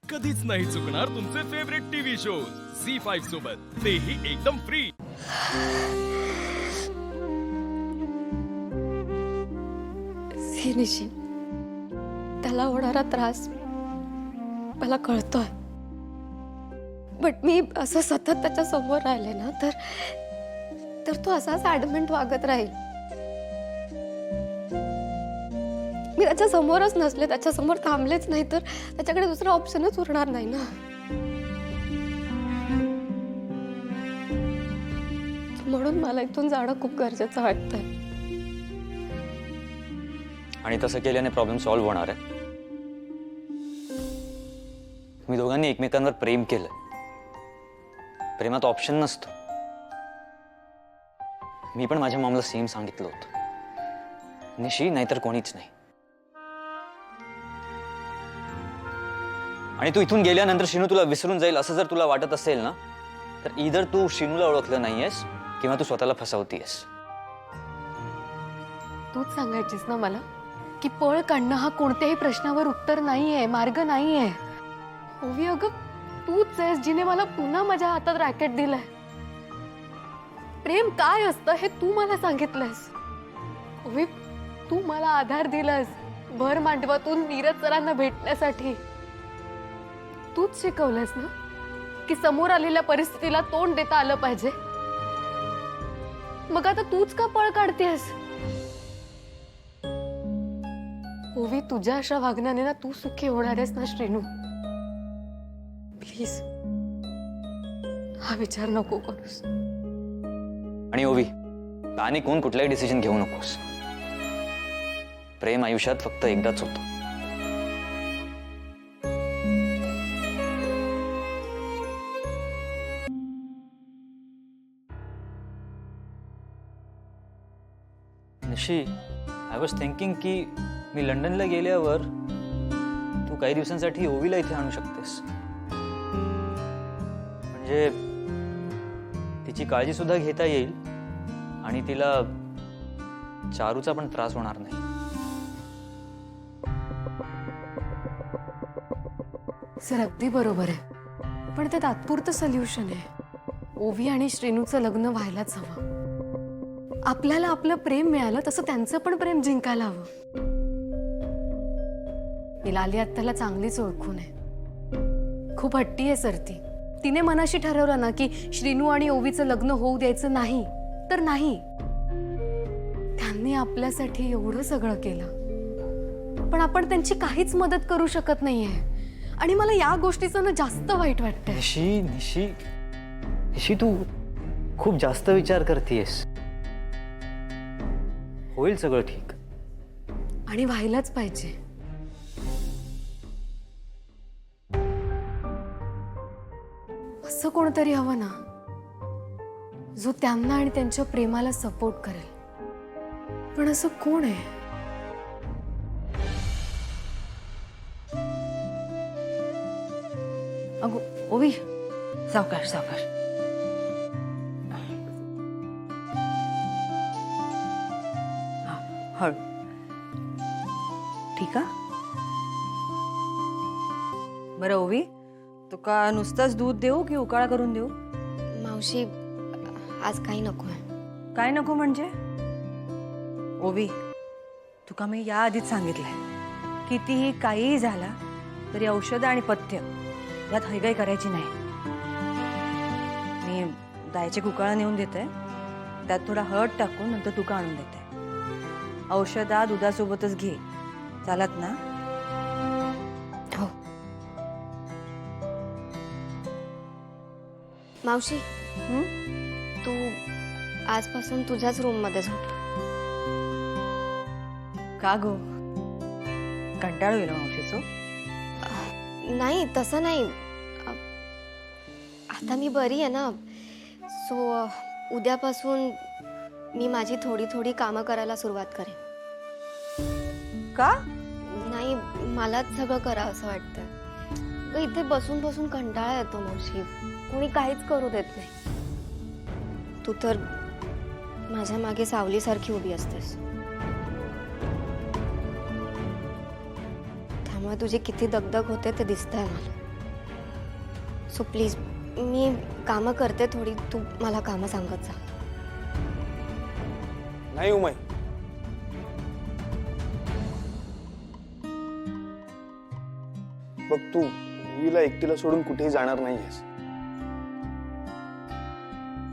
कधीच नाही चुकणार तुमचे फेवरेट टीव्ही शोज झी5 सोबत, तेही एकदम फ्री। निशी त्याला होणारा त्रास मला कळतोय, बट मी असं सतत त्याच्या समोर राहिले ना तर तो असाच ॲडमेंट वागत राहील। मी त्याच्या समोरच नसले, त्याच्या समोर थांबलेच नाही तर त्याच्याकडे दुसरा ऑप्शनच उरणार नाही ना। म्हणून मला इथून जाणं खूप गरजेचं वाटतंय। आणि तसं केल्याने प्रॉब्लेम सॉल्व्ह होणार आहे। तुम्ही दोघांनी एकमेकांवर प्रेम केलं, प्रेमात ऑप्शन नसतो। मी पण माझ्या मॉमला सेम सांगितलं होतं, निशी नाहीतर कोणीच नाही। आणि तू इथून गेल्यानंतर शिनू तुला विसरून जाईल असं जर तुला वाटत असेल ना, तर इधर तू शिनूला ओळखलं नाहीयेस किंवा तू स्वतःला फसवतीयस। तूच सांगायचीस ना मला की पळ काढणं हा कोणत्याही प्रश्नावर उत्तर नाहीये, मार्ग नाहीये। ओवी अगं, तूच आहेस जिने मला पुन्हा माझ्या हातात रॅकेट दिलंय। प्रेम काय असतं हे तू मला सांगितलंयस। ओवी, तू मला आधार दिलास भर मांडवातून नीरज सरांना भेटण्यासाठी। तूच शिकवलंस ना की समोर आलेल्या परिस्थितीला तोंड देता आलं पाहिजे। मग आता तूच का पळ काढतेस? ओवी, तुझ्या अशा वागण्याने ना तू सुखी होणार आहेस ना श्रीनू। प्लीज हा विचार नको करूस। आणि ओवी, आणि कोण कुठलाही डिसिजन घेऊ नकोस। प्रेम आयुष्यात फक्त एकदाच होतं। निशी, आय वॉज थिंकिंग की मी लंडनला गेल्यावर तू काही दिवसांसाठी ओवीला इथे आणू शकतेस, म्हणजे तिची काळजी सुद्धा घेता येईल आणि तिला चारूचा पण त्रास होणार नाही। सर अगदी बरोबर आहे, पण ते तात्पुरतं सोल्युशन आहे। ओवी आणि श्रीनूचं लग्न व्हायलाच हवं। आपल्याला आपलं प्रेम मिळालं तसं त्यांचं पण प्रेम जिंकायला हवं। मी लाली आत्याला चांगलीच ओळखून आहे, खूप हट्टी आहे सर ती। तिने मनाशी ठरवलं ना की श्रीनू आणि ओवीचं लग्न होऊ द्यायचं नाही तर नाही। त्यांनी आपल्यासाठी एवढं सगळं केलं, पण आपण त्यांची काहीच मदत करू शकत नाहीये आणि मला या गोष्टीचं ना जास्त वाईट वाटतंय। निशी निशी निशी, तू खूप जास्त विचार करतेयस। होईल सगळं ठीक, आणि व्हायलाच पाहिजे। असं कोणतरी हवं ना जो त्यांना आणि त्यांच्या प्रेमाला सपोर्ट करेल, पण असं कोण आहे? अगो ओवी, सावकाश सावकाश। हळू, ठीक आहे? बरं ओवी, तुका नुसतंच दूध देऊ की उकाळा करून देऊ? मावशी, आज काही नकोय। काय नको म्हणजे? ओवी, तुका मी याआधीच सांगितलंय, कितीही काहीही झाला तरी औषधं आणि पथ्य यात हैगाई करायची नाही। मी दायचे उकाळा नेऊन देते, त्यात थोडा हळद टाकून नंतर तुका आणून देते। औषधा दुधासोबतच घे, चालत ना? हो मावशी, तू आजपासून तुझ्याच रूम मध्ये झोप। का गो, कंटाळ होईल मावशीचो? नाही तसं नाही, आता मी बरी आहे ना, सो उद्यापासून मी माझी थोडी थोडी कामं करायला सुरुवात करेन। का? नाही, मलाच सगळं करावं असं वाटतं। इथे बसून बसून कंटाळा येतो मावशी, कोणी काहीच करू देत नाही। तू तर माझ्या मागे सावलीसारखी उभी असतेस, त्यामुळे तुझी किती दगदग होते ते दिसतंय मला। सो प्लीज मी कामं करते थोडी, तू मला कामं सांगत जा. नाही उमाई, बघ तू ओवीला एकटीला सोडून कुठेही जाणार नाहीयेस.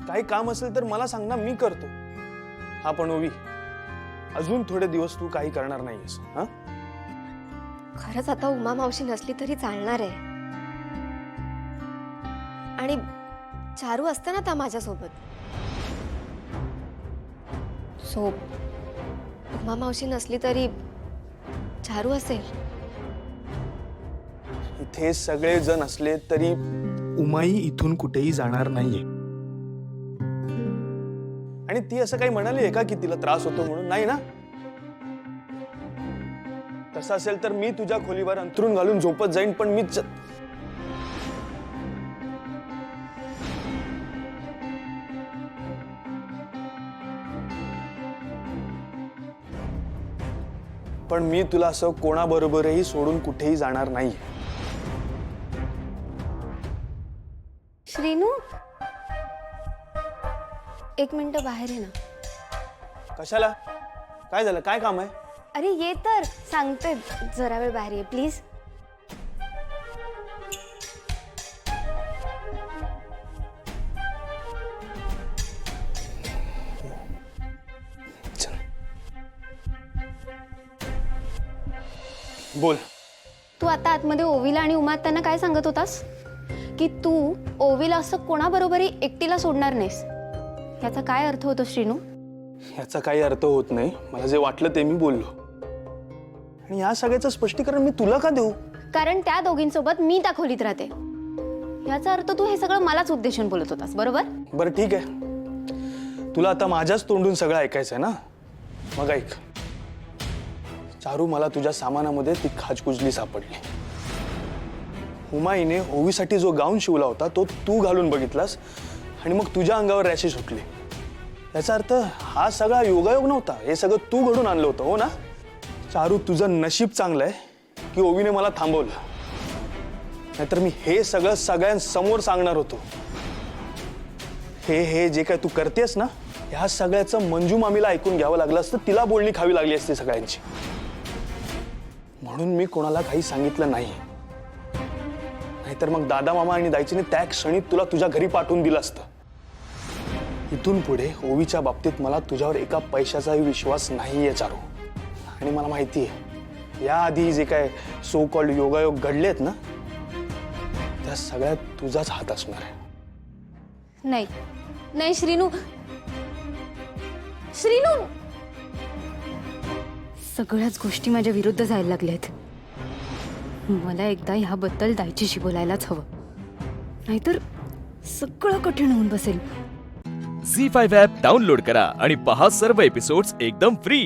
काही काम असेल तर मला सांग ना, मी करतो. हा पण ओवी, अजून थोडे दिवस तू काही करणार नाहीयेस. हा, खरंच आता उमा मावशी नसली तरी चालणार आहे. आणि चारू असते ना त्या माझ्यासोबत. सो उमा मावशी नसली तरी चारू असेल. इथे सगळे जण असले तरी उमाई इथून कुठेही जाणार नाहीये. आणि ती असं काही म्हणाली आहे का की तिला त्रास होतो म्हणून? नाही ना. तसं असेल तर मी तुझ्या खोलीवर अंथरून घालून झोपत जाईन, पण मी तुला असं कोणाबरोबरही सोडून कुठेही जाणार नाही. श्रीनू, एक मिनिट बाहेर ये ना. कशाला? काय झालं? काय काम आहे? अरे ये तर, सांगते. जरा वेळ बाहेर ये प्लीज. चल. बोल. तू आता आतमध्ये ओवीला आणि उमा त्यांना काय सांगत होतास? की तू ओवीला असं कोणाबरोबरही एकटीला सोडणार नाहीस. याचा काय अर्थ होतो श्रीनू? याचा काही अर्थ होत नाही. मला जे वाटलं ते मी बोललो. आणि या सगळ्याचं स्पष्टीकरण मी तुला का देऊ? कारण त्या दोघींसोबत मी त्या खोलीत राहते. याचा अर्थ तू हे सगळं मलाच उद्देशून बोलत होतास, बरोबर? बरं ठीक आहे. तुला आता माझ्याच तोंडून सगळं ऐकायचंय ना? मग ऐक. चारू, मला तुझ्या सामानामध्ये ती खाजकुजली सापडली. उमाईने ओवीसाठी जो गाऊन शिवला होता तो तू घालून बघितलास आणि मग तुझ्या अंगावर रॅशेस सुटले. याचा अर्थ हा सगळा योगायोग नव्हता. हे सगळं तू घडून आणलं होतं, हो ना? चारू, तुझं नशीब चांगलं आहे की ओवीने मला थांबवलं. नाहीतर मी हे सगळं सगळ्यांसमोर सांगणार होतो. हे जे काय तू करतेस ना, ह्या सगळ्याचं मंजू मामीला ऐकून घ्यावं लागलं असतं. तिला बोलणी खावी लागली असती सगळ्यांची. म्हणून मी कोणाला काही सांगितलं नाही. नाहीतर मग दादा मामा आणि दाईजीने त्या क्षणी तुला तुझ्या घरी पाठवून दिलं असतं. इथून पुढे ओवीच्या बाबतीत मला तुझ्यावर एका पैशाचाही विश्वास नाहीये चारू. आणि मला माहिती आहे, याआधी जे काय सो कॉल्ड योगायोग घडलेत ना, त्या सगळ्यात तुझाच हात असणार आहे. नाही नाही श्रीनू, श्रीनू, सगळ्याच गोष्टी माझ्या विरुद्ध जायला लागल्यात. मला एकदा ह्याबद्दल दाईजीशी बोलायलाच हवं, नाहीतर सगळं कठीण होऊन बसेल. झी5 ॲप डाउनलोड करा आणि पहा सर्व एपिसोड्स एकदम फ्री.